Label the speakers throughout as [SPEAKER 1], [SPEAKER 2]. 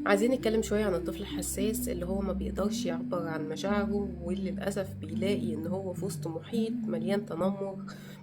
[SPEAKER 1] عايزين نتكلم شوية عن الطفل الحساس اللي هو ما بيقدرش يعبر عن مشاعره، واللي للأسف بيلاقي ان هو في وسط محيط مليان تنمر،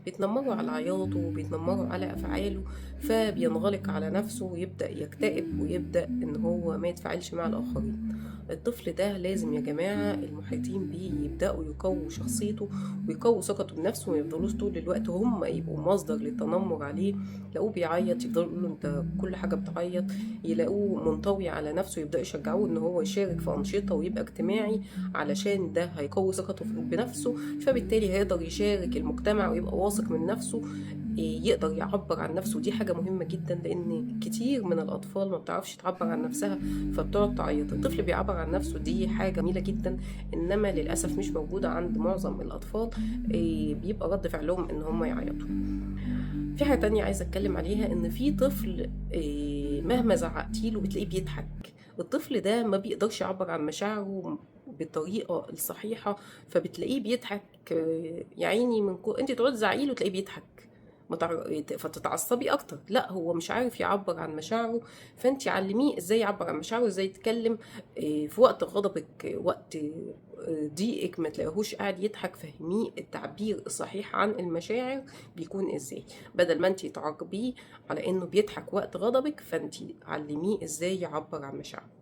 [SPEAKER 1] بيتنمروا على عياطه وبيتنمروا على أفعاله، فبينغلق على نفسه ويبدأ يكتئب ويبدأ ان هو ما يتفاعلش مع الآخرين. الطفل ده لازم يا جماعة المحيطين بيه يبدأوا يقووا شخصيته ويقووا ثقته بنفسه، وما يفضلوش طول الوقت هم يبقوا مصدر للتنمر عليه. يلاقوه بيعيط يفضلوا يقولوا انت كل حاجة بتعيط، يلاقوه منطوي على نفسه يبدأوا يشجعوه ان هو يشارك في أنشطة ويبقى اجتماعي، علشان ده هيقوي ثقته بنفسه، فبالتالي هيقدر يشارك المجتمع ويبقى واثق من نفسه. يقدر يعبر عن نفسه، دي حاجة مهمة جدا، لأن كتير من الأطفال ما بتعرفش تعبر عن نفسها فبتقعد تعيط. الطفل بيعبر عن نفسه، دي حاجة جميلة جدا، إنما للأسف مش موجودة عند معظم الأطفال. بيبقى رد فعلهم إن هم يعيطوا. في حاجة تانية عايزة اتكلم عليها، ان في طفل مهما زعقتيله بتلاقيه بيضحك. الطفل ده ما بيقدرش يعبر عن مشاعره بالطريقة الصحيحة، فبتلاقيه بيضحك. يا عيني انت تقعدي تزعقيله تلاقيه بيضحك، فتتعصبي اكتر. لا، هو مش عارف يعبر عن مشاعره، فانت علميه ازاي يعبر عن مشاعره، ازاي يتكلم. في وقت غضبك، وقت ضيقك، ما تلاقيهوش قاعد يضحك، فهميه التعبير الصحيح عن المشاعر بيكون ازاي. بدل ما انت تعاقبيه على انه بيضحك وقت غضبك، فانت علميه ازاي يعبر عن مشاعره.